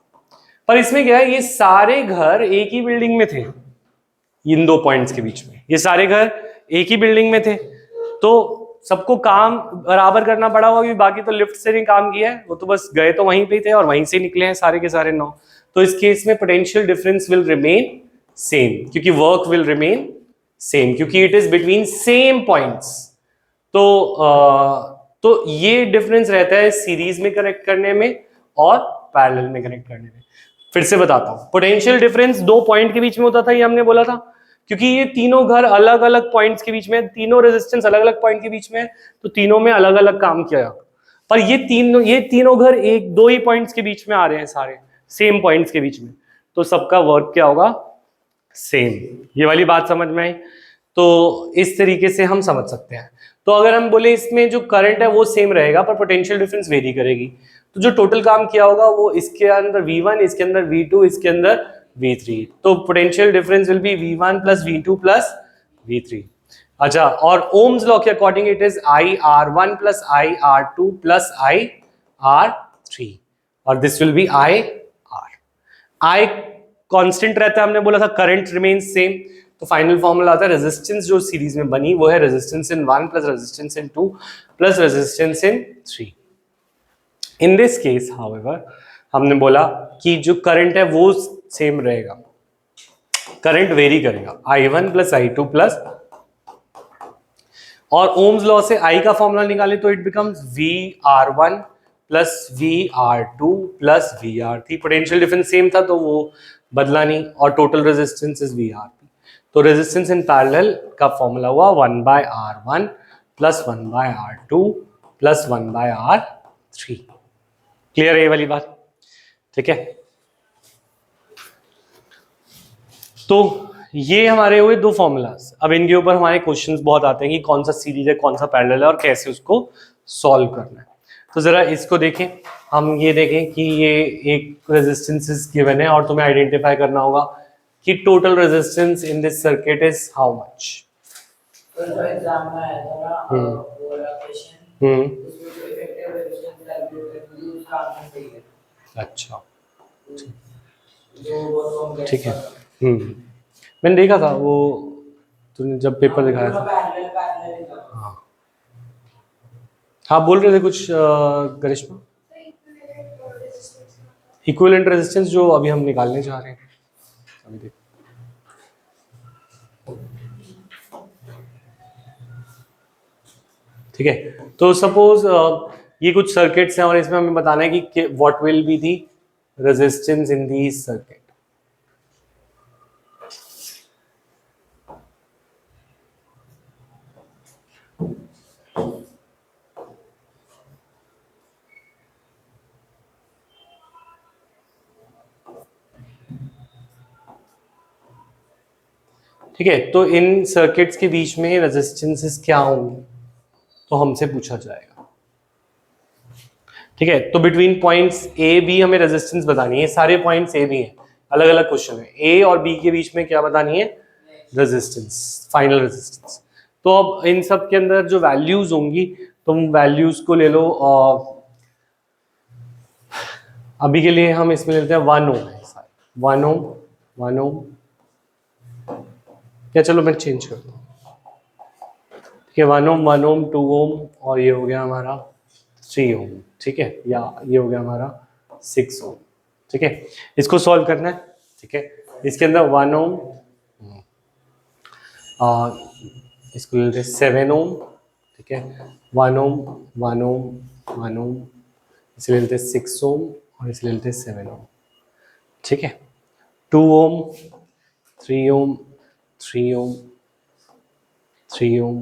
पर इसमें क्या है, ये सारे घर एक ही बिल्डिंग में थे, इन 2 पॉइंट्स के बीच में ये सारे घर एक ही बिल्डिंग में थे, तो सबको काम बराबर करना पड़ा होगा, क्योंकि बाकी तो लिफ्ट से नहीं काम किया है, वो तो बस गए तो वहीं पे थे और वहीं से निकले हैं सारे के सारे 9। तो इस केस में potential difference will remain same, क्योंकि वर्क विल रिमेन सेम, क्योंकि it is between same points. तो ये डिफरेंस रहता है सीरीज में कनेक्ट करने में और पैरेलल में कनेक्ट करने में। फिर से बताता हूं, पोटेंशियल डिफरेंस 2 पॉइंट के बीच में होता था, ये हमने बोला था, क्योंकि ये तीनों घर अलग अलग पॉइंट्स के बीच में, तीनों रेजिस्टेंस अलग अलग पॉइंट के बीच में, तो तीनों में अलग अलग काम किया। पर ये तीनों घर 1 2 ही पॉइंट्स के बीच में आ रहे हैं, सारे सेम पॉइंट्स के बीच में, तो सबका वर्क क्या होगा, सेम। ये वाली बात समझ में आई। तो इस तरीके से हम समझ सकते हैं। तो अगर हम बोले इसमें जो करंट है वो सेम रहेगा पर पोटेंशियल डिफरेंस वेरी करेगी, तो जो टोटल काम किया होगा वो इसके अंदर V1, इसके अंदर V2, इसके अंदर V3, तो potential difference will be V1 plus V2 plus V3। अच्छा, और ओम्स लॉ के according it is IR1 plus IR2 plus IR3, और this will be IR। I constant रहता है, हमने बोला था करंट रिमेन्स सेम, तो फाइनल फॉर्मूला आता है रेजिस्टेंस जो सीरीज में बनी वो है resistance in 1 plus resistance in 2 plus resistance in 3। In this case however हमने बोला कि जो करंट है वो सेम रहेगा, करंट वेरी करेगा, I1 प्लस I2 प्लस, और ओम्स लॉ से I का फॉर्मूला निकाले तो it becomes VR1 plus VR2 plus VR3। Potential difference same था तो वो बदला नहीं, और टोटल रेजिस्टेंस इज VRP। तो रेजिस्टेंस इन पैरेलल का फॉर्मूला हुआ 1/R1 plus 1/R2 plus 1/R3। Clear है ये वाली बात, ठीक है। तो ये हमारे हुए 2 फॉर्मूलाज। अब इनके ऊपर हमारे क्वेश्चंस बहुत आते हैं कि कौन सा सीरीज है, कौन सा पैरेलल है और कैसे उसको सॉल्व करना है। तो जरा इसको देखें, हम ये देखें कि ये एक रेजिस्टेंस गिवन है और तुम्हें आइडेंटिफाई करना होगा कि total resistance in this circuit is how much. तो जो एग्जाम में आया था ना वो वाला क्वेश्चन, उसमें जो इफेक्टिव रेजिस्टेंस कैलकुलेट करनी है उसका आंसर सही है। अच्छा जो वो तो ठीक है। मैंने देखा था वो, तूने जब पेपर दिखाया था। पैरेलल हाँ हाँ, बोल रहे थे कुछ करिश्मा? इक्विवेलेंट रेजिस्टेंस जो अभी हम निकालने जा रहे हैं, अभी देखो। ठीक है, तो सपोज ये कुछ सर्किट्स हैं और इसमें हमें बताना है कि what will be the resistance in the circuit. ठीक है, तो इन सर्किट्स के बीच में रेजिस्टेंसेस क्या होंगे तो हमसे पूछा जाएगा। ठीक है, तो बिटवीन पॉइंट्स ए बी हमें रेजिस्टेंस बतानी है। सारे पॉइंट्स ए बी हैं, अलग अलग क्वेश्चन है। ए और बी के बीच में क्या बतानी है? Resistance, final resistance. तो अब इन सब के अंदर जो वैल्यूज होंगी तुम वैल्यूज को ले लो, और अभी के लिए हम इसमें लेते हैं 1 ओम है, 1 ओम 1 ओम, या चलो मैं चेंज कर दूँ। ठीक है, 1 ओम 1 ओम 2 ओम और ये हो गया हमारा 3 ओम। ठीक है, या ये हो गया हमारा 6 ओम। ठीक है, इसको सॉल्व करना है। ठीक है, इसके अंदर 1 ओम, इसको ले लेते हैं 7 ओम। ठीक है, 1 ओम 1 ओम 1 ओम, इसे ले लेते हैं 6 ओम और इसे ले लेते हैं 7 ओम। ठीक है, 2 ओम 3 ओम 3 ohm 3 ohm,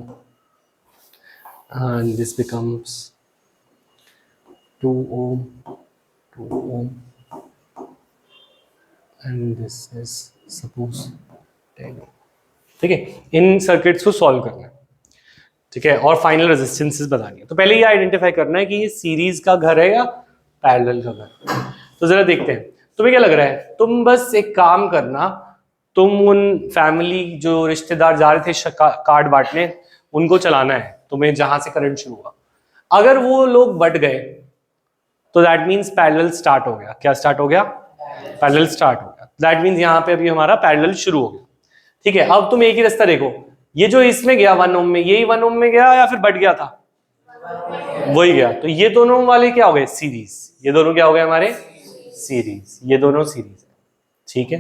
and this becomes 2 ohm 2 ohm, and this is suppose 10 ohm। ठीक है, इन सर्किट्स को सॉल्व करना है। ठीक है, और फाइनल रेजिस्टेंसेस बतानी है। तो पहले ये आइडेंटिफाई करना है कि ये सीरीज का घर है या पैरेलल का घर। तो जरा देखते हैं तुम्हें क्या लग रहा है। तुम बस एक काम करना, तुम उन फैमिली जो रिश्तेदार जा रहे थे कार्ड बांटने, उनको चलाना है तुम्हें जहां से करंट शुरू हुआ। अगर वो लोग बट गए तो दैट मीन्स पैरेलल स्टार्ट हो गया। क्या स्टार्ट हो गया? पैरेलल स्टार्ट हो गया। दैट मीन्स यहाँ पे अभी हमारा पैरेलल शुरू हो गया। ठीक है, अब तुम एक ही रास्ता देखो, ये जो इसमें गया 1 ओम में, यही 1 ओम में गया या फिर बट गया था? वही गया। तो ये दोनों वाले क्या हो गए? सीरीज। ये दोनों क्या हो गए हमारे? सीरीज। ये दोनों सीरीज है। ठीक है,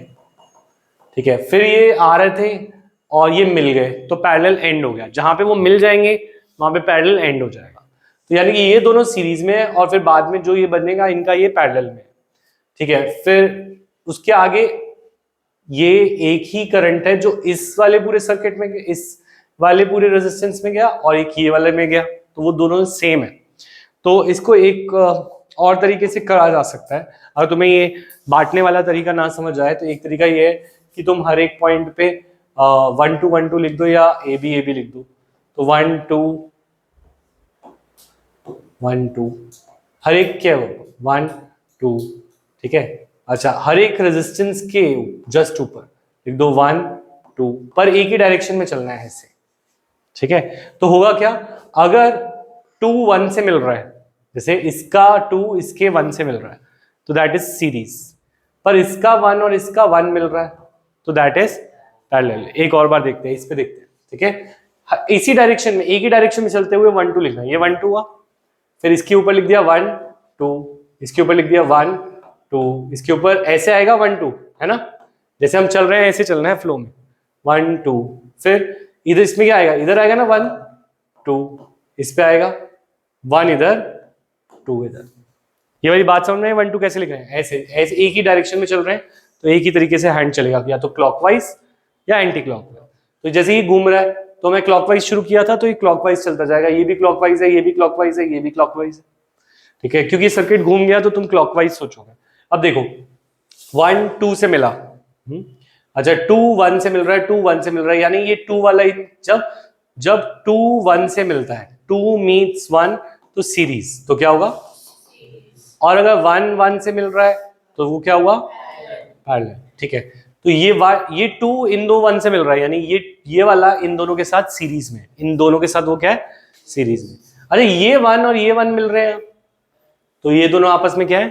ठीक है, फिर ये आ रहे थे और ये मिल गए तो पैरेलल एंड हो गया। जहां पे वो मिल जाएंगे वहां पे पैरेलल एंड हो जाएगा। तो यानी कि ये दोनों सीरीज में है और फिर बाद में जो ये बनेगा इनका ये पैरेलल में। ठीक है, फिर उसके आगे ये एक ही करंट है जो इस वाले पूरे सर्किट में, इस वाले पूरे रेजिस्टेंस में गया और एक ये वाले में गया, तो वो दोनों सेम है। तो इसको एक और तरीके से करा जा सकता है। अगर तुम्हें ये बांटने वाला तरीका ना समझ आए तो एक तरीका ये है कि तुम हर एक पॉइंट पे 1 2 1 2 लिख दो या ए बी लिख दो। तो 1 2 1 2 हर एक क्या हो 1 2। ठीक है, अच्छा, हर एक रेजिस्टेंस के जस्ट ऊपर लिख दो 1 2, पर एक ही डायरेक्शन में चलना है ऐसे। ठीक है, तो होगा क्या, अगर 2 1 से मिल रहा है, जैसे इसका 2 इसके 1 से मिल रहा है तो दैट इज सीरीज, पर इसका 1 और इसका 1 मिल रहा है तो दैट इज पैरेलल। एक और बार देखते हैं, इस पे देखते हैं। ठीक है, इसी डायरेक्शन में, एक ही डायरेक्शन में चलते हुए 1 2 लिखना है। ये 1 2 हुआ, फिर इसके ऊपर लिख दिया 1 2, इसके ऊपर लिख दिया 1 2, इसके ऊपर ऐसे आएगा 1 2, है ना, जैसे हम चल रहे हैं ऐसे चलना है फ्लो में 1 2। फिर इधर इसमें क्या आएगा, इधर आएगा ना 1 2, इस पे आएगा 1 इधर 2 इधर। ये वाली बात समझ में? 1 2 कैसे लिख रहे हैं? ऐसे ऐसे एक ही डायरेक्शन में चल रहे हैं तो एक ही तरीके से हैंड चलेगा, या तो क्लॉकवाइज या एंटी क्लॉकवाइज। तो जैसे ही घूम रहा है तो मैं क्लॉकवाइज शुरू किया था तो ये क्लॉकवाइज चलता जाएगा, ये भी क्लॉकवाइज है, ये भी क्लॉकवाइज है, ये भी क्लॉकवाइज है। ठीक है, क्योंकि सर्किट घूम गया तो तुम क्लॉकवाइज सोचोगे। अब देखो 1 2 से मिला, अच्छा 2 1 से मिल रहा है, 2 1 से मिल रहा है, यानी ये 2 वाला जब 2 1 से मिलता है, 2 मीट्स 1 तो सीरीज, तो क्या होगा? और अगर 1 1 से मिल रहा है तो वो क्या हुआ? पैरेलल। ठीक है, तो ये 2 इन दो 1 से मिल रहा है, यानी ये वाला इन दोनों के साथ सीरीज में, इन दोनों के साथ वो क्या है? सीरीज में। अरे ये 1 और ये 1 मिल रहे हैं तो ये दोनों आपस में क्या है?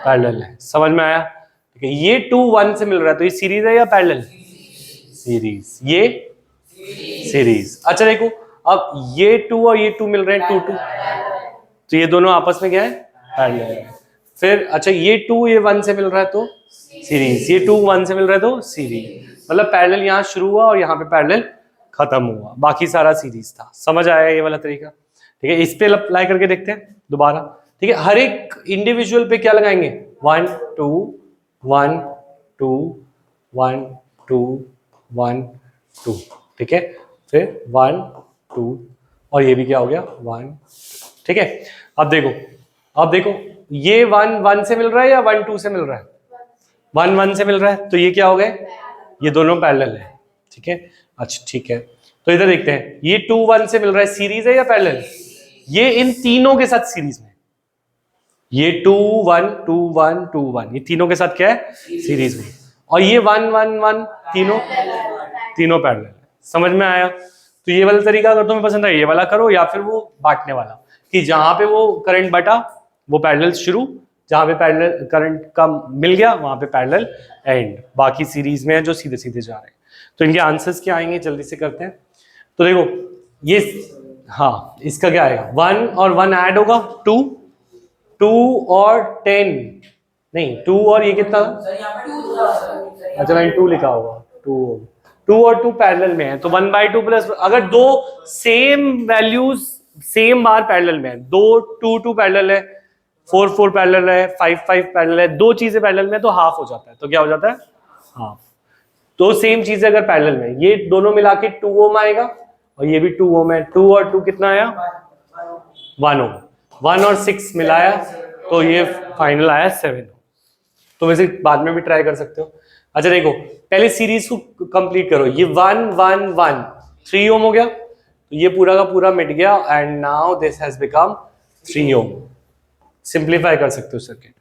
पैरेलल है। समझ में आया? ठीक है, ये 2 1 से मिल रहा है तो ये सीरीज है या पैरेलल? सीरीज। ये सीरीज। अच्छा देखो, अब ये 2 और ये 2 मिल रहे हैं, 2 2, तो ये दोनों आपस में क्या है? पैरेलल है। फिर अच्छा ये 2 ये 1 से मिल रहा है तो सीरीज, ये 2 1 से मिल रहा है तो सीरीज। मतलब पैरेलल यहाँ शुरू हुआ और यहाँ पे पैरेलल खत्म हुआ, बाकी सारा सीरीज था। समझ आया ये वाला तरीका? ठीक है, इस पे अप्लाई करके देखते हैं दोबारा। ठीक है, हर एक इंडिविजुअल पे क्या लगाएंगे? 1 2 1 2 1 2 1 2। ठीक है, फिर 1 2 और ये भी क्या हो गया? 1। ठीक है, अब देखो ये 1 1 से मिल रहा है या 1 2 से मिल रहा है? 1 1 से मिल रहा है तो ये क्या हो गए? ये दोनों पैरेलल है। ठीक है, अच्छा ठीक है, तो इधर देखते हैं, ये 2 1 से मिल रहा है, सीरीज है या पैरेलल? ये इन तीनों के साथ सीरीज में, ये 2 1 2 1 2 1, ये तीनों के साथ क्या है? सीरीज में। और ये 1 1 1 तीनों पैरेलल है। समझ में आया? तो ये वाला तरीका अगर तुम्हें पसंद है ये वाला करो, या फिर वो बांटने वाला, कि जहां पे वो करंट बटा वो पैरेलल शुरू, जहां पे पैरेलल करंट का मिल गया वहां पे पैरेलल एंड, बाकी सीरीज में है जो सीधे सीधे जा रहे हैं। तो इनके आंसर्स क्या आएंगे जल्दी से करते हैं। तो देखो ये, हाँ इसका क्या आएगा? 1 और 1 ऐड होगा 2, 2 और 10 नहीं, 2 और ये कितना? अच्छा मैंने 2 लिखा होगा, 2 और 2 पैरेलल में है तो 1/2 प्लस, अगर दो सेम वैल्यूज सेम बार पैरेलल में है, 2 2 पैरेलल है, 4 4 पैरेलल है, 5 5 पैरेलल है, दो चीजें पैरेलल में तो हाफ हो जाता है। तो क्या हो जाता है? हाफ। दो सेम चीजें अगर पैरेलल में, ये दोनों मिला के 2 ओम आएगा और ये भी 2 ओम है, 2 और 2 कितना आया? 1 ओम। 1 और 6 मिलाया तो ये फाइनल आया 7 ओम। तो वैसे बाद में भी ट्राई कर सकते हो। अच्छा देखो, पहले सीरीज को कंप्लीट करो, ये 1 1 1 3 ओम हो गया, तो ये पूरा का पूरा मिट गया and now this has become 3 ohm. Simplify कर सकते हो सर्किट।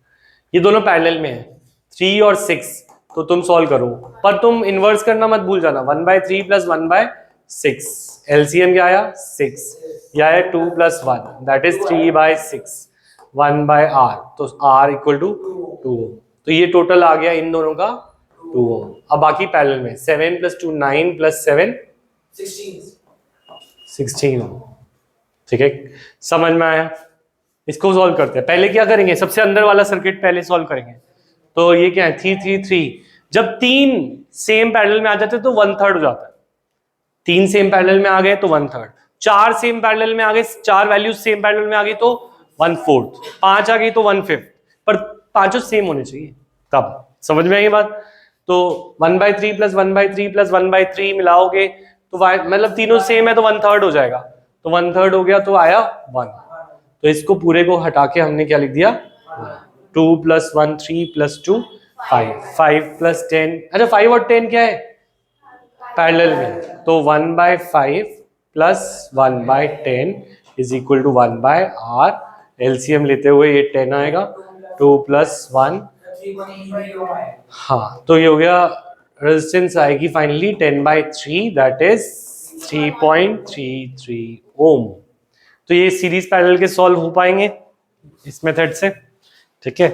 ये दोनों पैरेलल में है, 3 और 6, तो तुम सॉल्व करो, पर तुम इन्वर्स करना मत भूल जाना। 1/3 प्लस 1/6, एलसीएम क्या आया? 6, यह आया 2 + 1 दैट इज 3/6, 1/r, तो r इक्वल टू 2 ओम। तो ये टोटल आ गया इन दोनों का 2 ओम। अब बाकी पैरेलल में 7 + 2 9 + 7 16 ओम। ठीक है, समझ में आया? इसको सॉल्व करते हैं। पहले क्या करेंगे? सबसे अंदर वाला सर्किट पहले सॉल्व करेंगे। तो ये क्या है? 3 3 3। जब 3 सेम पैरेलल में आ जाते तो 1/3 हो जाता है। 3 सेम पैरेलल में आ गए तो 1/3, 4 सेम पैरेलल में आ गए, 4 वैल्यूज सेम पैरेलल में आ गई तो 1/4, 5 आ गई तो 1/5, पर पांचों सेम होने चाहिए तब। समझ में आई ये बात? तो 1/3 प्लस 1/3 प्लस 1/3 मिलाओगे तो मतलब तीनों सेम है तो 1/3 हो जाएगा, तो 1/3 हो गया तो आया 1। तो इसको पूरे को हटा के हमने क्या लिख दिया? 2 + 1 3 + 2 5, 5 + 10, अच्छा 5 और 10 क्या है? पैरेलल में, तो 1/5 + 1/10 is equal to 1/r। LCM लेते हुए ये 10 आएगा, 2 + 1, हाँ तो ये हो गया, रेजिस्टेंस आएगी फाइनली 10/3 दैट इज 3.33 ओम। तो ये सीरीज पैरेलल के सॉल्व हो पाएंगे इस मेथड से। ठीक है,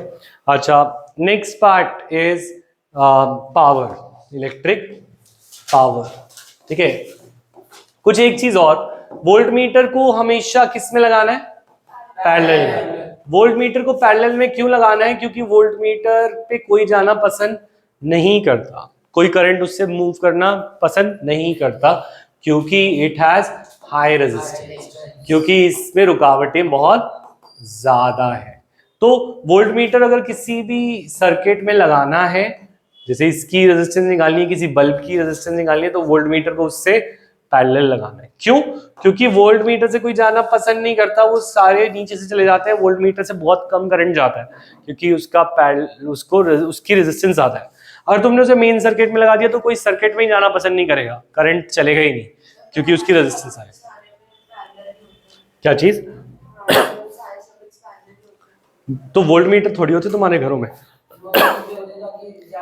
अच्छा next part is power, electric power. ठीक है, कुछ एक चीज और, वोल्ट मीटर को हमेशा किस में लगाना है? पैरेलल में। वोल्ट मीटर को पैरेलल में क्यों लगाना है? क्योंकि वोल्ट मीटर पे कोई जाना पसंद नहीं करता, कोई करंट उससे मूव करना पसंद नहीं करता, क्योंकि इट हैज हाई रेजिस्टेंस, क्योंकि इसमें रुकावटें बहुत ज्यादा है। तो वोल्ट मीटर अगर किसी भी सर्किट में लगाना है, जैसे इसकी रेजिस्टेंस निकालनी है, किसी बल्ब की रेजिस्टेंस निकालनी है, तो वोल्ट मीटर को उससे पैरेलल लगाना है। क्यों? क्योंकि वोल्ट मीटर से कोई जाना पसंद नहीं करता, वो सारे नीचे से चले जाते हैं, वोल्ट मीटर से बहुत कम करंट जाता है, क्योंकि उसकी रेजिस्टेंस ज्यादा है। अगर तुमने उसे मेन सर्किट में लगा दिया तो कोई सर्किट में ही जाना पसंद नहीं करेगा, करंट चलेगा ही नहीं, क्योंकि उसकी रेजिस्टेंस है। क्या चीज? तो वोल्ट मीटर थोड़ी होते तुम्हारे घरों में।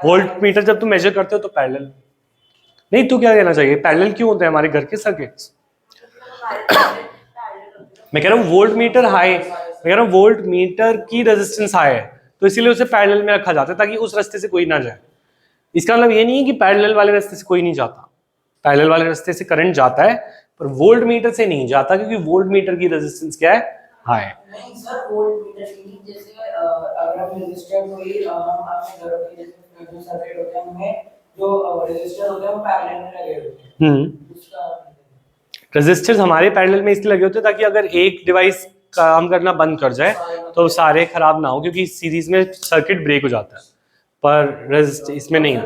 वोल्ट मीटर जब तुम मेजर करते हो तो पैरेलल नहीं, तो क्या कहना चाहिए, पैरेलल क्यों होते हैं हमारे घर के सर्किट्स? मैं कह रहा हूँ वोल्ट मीटर हाई, मैं कह रहा हूँ वोल्ट मीटर की रेजिस्टेंस हाई है तो इसीलिए उसे पैरेलल में रखा जाता है ताकि उस रास्ते से कोई ना जाए। इसका मतलब ये नहीं है कि पैरेलल वाले रास्ते से कोई नहीं जाता, पैरेलल वाले रास्ते से करंट जाता है पर वोल्ट मीटर से नहीं जाता क्योंकि वोल्ट मीटर की रेजिस्टेंस क्या है, हाई। नहीं सर, वोल्ट मीटर की जैसे अगर हम रेजिस्टर कोई हम अपने घरों के जैसे जो सर्किट होते हैं उनमें जो रेजिस्टर होते हैं वो पैरेलल में लगे होते हैं। उसका रेजिस्टर्स हमारे पैरेलल में इसलिए लगे होते हैं ताकि अगर एक डिवाइस काम करना बंद कर जाए तो सारे खराब ना हो, क्योंकि सीरीज में सर्किट ब्रेक हो जाता है पर इसमें नहीं है।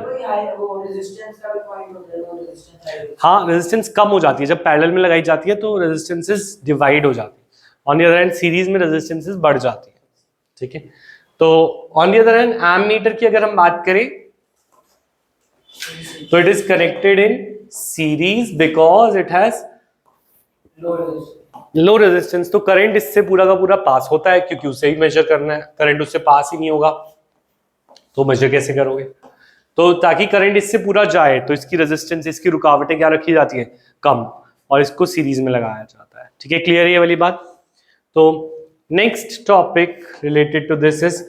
हाँ, रेजिस्टेंस कम हो जाती है जब पैरेलल में लगाई जाती है तो रेजिस्टेंसेस डिवाइड हो जाती है, on the other hand series में रेजिस्टेंसेस बढ़ जाती है। ठीक है, तो on the other hand ammeter की अगर हम बात करें तो it is connected in series because it has low resistance, तो करंट इससे पूरा का पूरा पास होता है क्योंकि उसे ही मेजर करना है, करंट उससे पास ही नहीं होगा तो मेजर कैसे करोगे? तो ताकि करंट इससे पूरा जाए तो इसकी रेजिस्टेंस, इसकी रुकावटें क्या रखी जाती है, कम, और इसको सीरीज में लगाया जाता है। ठीक है, क्लियर है ये वाली बात? तो next topic related to this is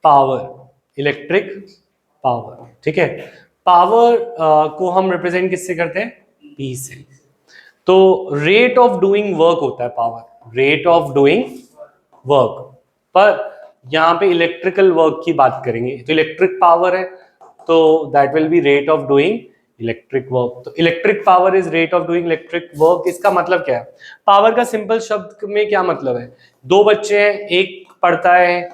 power, electric power. ठीक है, पावर को हम रिप्रेजेंट किससे करते हैं, P से। तो रेट ऑफ डूइंग वर्क होता है power, rate of doing work, पर यहाँ पे इलेक्ट्रिकल वर्क की बात करेंगे तो इलेक्ट्रिक पावर है तो that will be rate of doing electric work. तो electric power is rate of doing electric work. इसका मतलब क्या है, पावर का सिंपल शब्द में क्या मतलब है, दो बच्चे हैं, एक पढ़ता है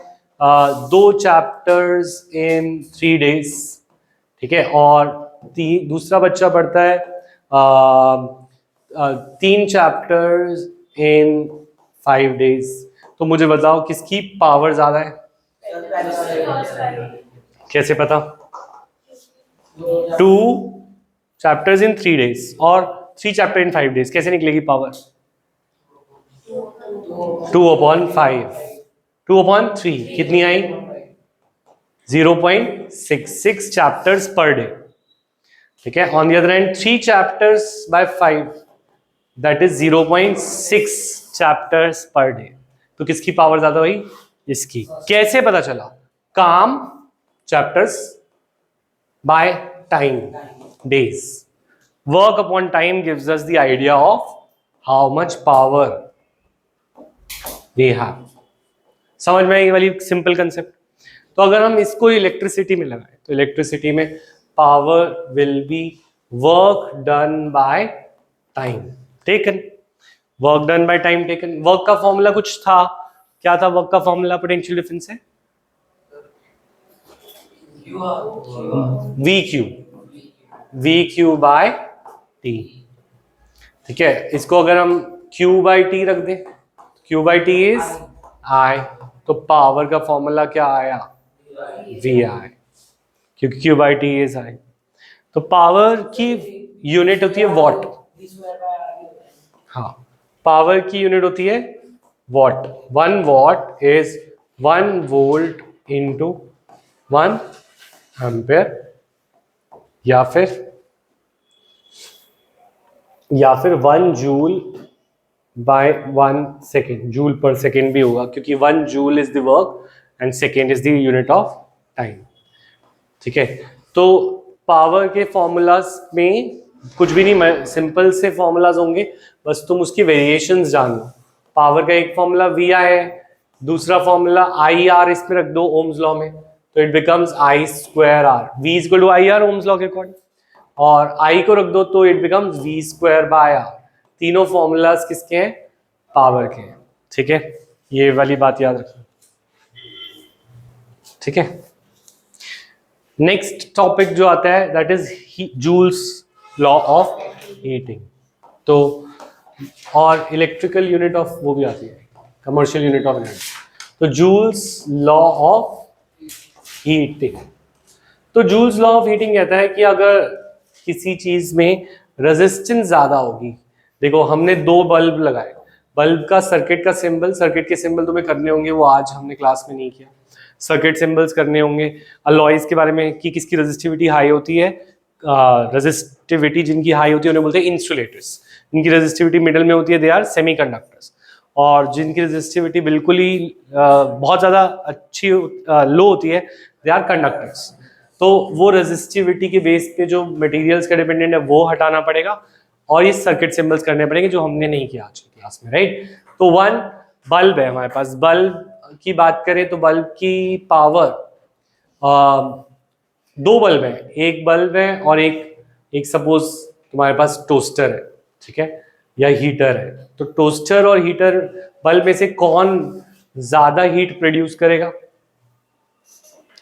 2 चैप्टर्स इन 3 days, ठीक है, और दूसरा बच्चा पढ़ता है 3 चैप्टर्स इन 5 days। तो मुझे बताओ किसकी पावर ज्यादा है? कैसे पता? 2 चैप्टर्स इन 3 days और 3 चैप्टर इन 5 days, कैसे निकलेगी पावर? 2/5, 2/3 कितनी आई? 0.66 चैप्टर्स पर डे। ठीक है, on the other hand 3 chapters by 5 that is 0.6 chapters per day. तो किसकी पावर ज्यादा हुई? इसकी। कैसे पता चला? काम chapters by time, days, work upon time gives us the idea of how much power we have. समझ में आई ये वाली सिंपल कंसेप्ट? तो अगर हम इसको इलेक्ट्रिसिटी में लगाएं तो इलेक्ट्रिसिटी में power will be work done by time taken, work done by time taken. Work का फॉर्मूला कुछ था, क्या था वर्क का फॉर्मूला पोटेंशियल डिफरेंस है? V Q by T. ठीक है, इसको अगर हम क्यू बाय टी रख दें, Q by T is I, तो पावर का फॉर्मूला क्या आया? वी आई, क्योंकि Q by T is I. तो पावर की यूनिट होती है वॉट। हाँ, पावर की यूनिट होती है watt. 1 watt is 1 volt into 1 ampere, या फिर 1 joule by 1 second, joule per second भी होगा क्योंकि 1 joule is the work and second is the unit of time. ठीक है, तो पावर के फॉर्मूलाज में कुछ भी नहीं, सिंपल से फॉर्मूलाज होंगे, बस तुम उसकी वेरिएशंस जान लो। पावर का एक फॉर्मूला वी आई है, दूसरा फॉर्मूला आई आर इसमें रख दो ओम्स लॉ में, तो it becomes I square R, V is equal to I R Ohm's law के अकॉर्डिंग, और आई को रख दो तो it becomes V square by R. तीनों फॉर्मूलाज किसके हैं? पावर के हैं। ठीक है, ये वाली बात याद रखना। ठीक है, नेक्स्ट टॉपिक जो आता है that is joules law of heating. तो और इलेक्ट्रिकल यूनिट ऑफ वो भी आती है, कमर्शियल यूनिट ऑफ एनर्जी। तो जूल्स लॉ ऑफ हीटिंग, तो जूल्स लॉ ऑफ हीटिंग कहता है कि अगर किसी चीज में रेजिस्टेंस ज्यादा होगी, देखो हमने 2 बल्ब लगाए, बल्ब का सर्किट का सिंबल, सर्किट के सिंबल तुम्हें करने होंगे, वो आज हमने क्लास में नहीं किया। सर्किट सिंबल्स करने होंगे। अलॉयज के बारे में कि किसकी रेजिस्टिविटी हाई होती है, रेजिस्टिविटी जिनकी हाई होती है उन्हें बोलते हैं इंसुलेटर्स, इनकी रेजिस्टिविटी मिडल में होती है, दे आर सेमीकंडक्टर्स। और जिनकी रेजिस्टिविटी बिल्कुल ही बहुत ज़्यादा अच्छी लो होती है, दे आर कंडक्टर्स। तो वो रेजिस्टिविटी के बेस पे जो मटेरियल्स का डिपेंडेंट है वो हटाना पड़ेगा, और ये सर्किट सिंबल्स करने पड़ेंगे जो हमने नहीं किया आज की क्लास में, राइट। तो वन बल्ब है हमारे पास। बल्ब की बात करें तो बल्ब की पावर, दो बल्ब है, एक बल्ब है और एक सपोज तुम्हारे पास टोस्टर है, ठीक है, या हीटर है। तो टोस्टर और हीटर बल्ब में से कौन ज्यादा हीट प्रोड्यूस करेगा?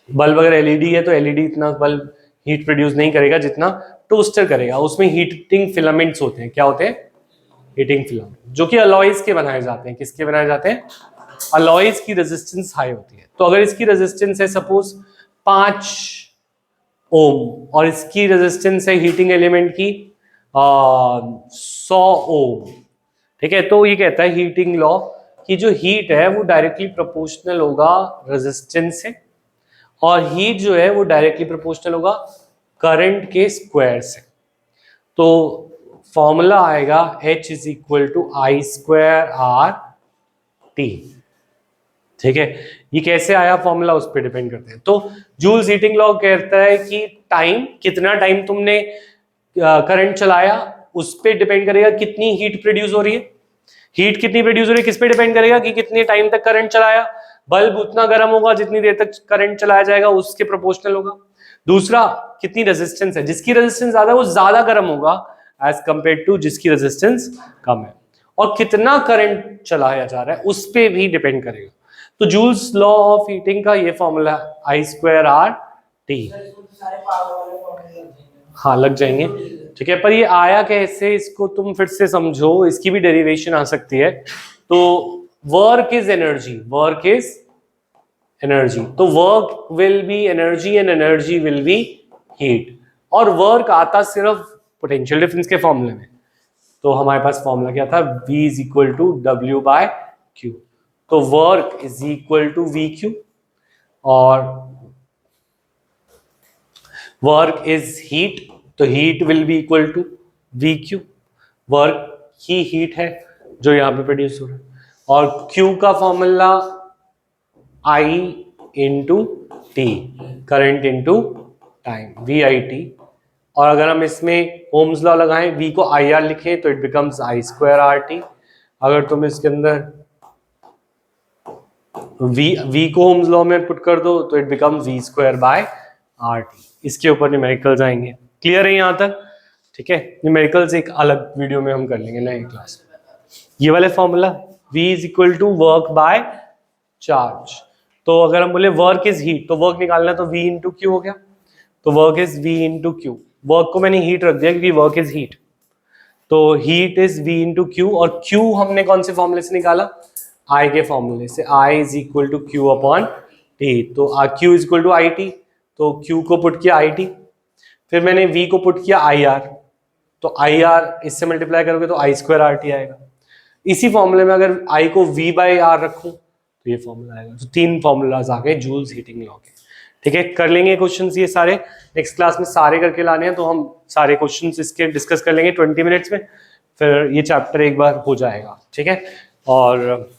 बल्ब अगर एलईडी है तो एलईडी इतना बल्ब हीट प्रोड्यूस नहीं करेगा जितना टोस्टर करेगा। उसमें हीटिंग फिलामेंट्स होते हैं। क्या होते हैं? हीटिंग फिलामेंट, जो कि अलॉयज के बनाए जाते हैं। किसके बनाए जाते हैं? अलॉयज की रेजिस्टेंस हाई होती है। तो अगर इसकी रेजिस्टेंस है सपोज 5 ओम और इसकी रेजिस्टेंस है हीटिंग एलिमेंट की 100 ओम, ठीक है, तो ये कहता है हीटिंग लॉ कि जो हीट है वो डायरेक्टली प्रोपोर्शनल होगा रेजिस्टेंस से, और हीट जो है वो डायरेक्टली प्रोपोर्शनल होगा करंट के स्क्वायर से। तो फॉर्मूला आएगा H is equal to I square R T, ठीक है। ये कैसे आया फॉर्मूला उस पर डिपेंड करते हैं। तो जूल्स हीटिंग लॉ कहता है कि टाइम, कितना टाइम तुमने करंट चलाया उस पर डिपेंड करेगा कितनी हीट प्रोड्यूस हो रही है। हीट कितनी प्रोड्यूस हो रही है किस पे डिपेंड करेगा कि कितने टाइम तक करंट चलाया। बल्ब उतना गर्म होगा जितनी देर तक करंट चलाया जाएगा उसके प्रोपोर्शनल होगा। दूसरा, कितनी रेजिस्टेंस है, जिसकी रेजिस्टेंस ज्यादा है वो ज्यादा गर्म होगा एज कंपेयर टू जिसकी रेजिस्टेंस कम है। और कितना करंट चलाया जा रहा है उस पर भी डिपेंड करेगा। तो जूल्स लॉ ऑफ हीटिंग का ये formula I square R T. हाँ लग जाएंगे, ठीक है। पर ये आया कैसे, इसको तुम फिर से समझो, इसकी भी डेरिवेशन आ सकती है। तो work is energy, work is energy, तो work will be energy and energy will be heat. और वर्क आता सिर्फ पोटेंशियल डिफरेंस के फॉर्मूले में। तो हमारे पास फॉर्मूला क्या था, V is equal to W by Q। तो work is equal to VQ, और वर्क इज हीट, तो heat will be equal to VQ। Work ही हीट है जो यहाँ पे प्रोड्यूस हो रहा है। और Q का formula I into T, current into time, VIT। और अगर हम इसमें ओम्स लॉ लगाएं, V को IR लिखें तो it becomes I square R T. अगर तुम इसके अंदर V को ओम्स लॉ में पुट कर दो तो it becomes V square by R T. इसके ऊपर न्यूमेरिकल्स आएंगे। क्लियर है यहाँ तक? ठीक है, न्यूमेरिकल्स एक अलग वीडियो में हम कर लेंगे नए क्लास में। ये वाले formula V is equal to work by charge. तो अगर हम बोले वर्क इज हीट, तो वर्क निकालना तो V इंटू क्यू हो गया। तो work is V into Q, work को मैंने हीट रख दिया क्योंकि वर्क इज हीट। तो heat is V into Q, और Q हमने कौन से फॉर्मूले से निकाला, I के फॉर्मूले से। I is equal to Q upon T. तो Q is equal to I T, तो Q को पुट किया आई टी, फिर मैंने V को पुट किया आई आर। तो आई आर इससे मल्टीप्लाई करोगे तो आई स्क्वायर आर टी आएगा। इसी फॉर्मूले में अगर I को V बाई आर रखूं तो ये फॉर्मूला आएगा। तो 3 फॉर्मूलाज आ गए जूल्स हीटिंग लॉ के। ठीक है, कर लेंगे क्वेश्चंस ये सारे, नेक्स्ट क्लास में सारे करके लाने हैं, तो हम सारे क्वेश्चंस इसके डिस्कस कर लेंगे 20 मिनट्स में, फिर ये चैप्टर एक बार हो जाएगा। ठीक है, और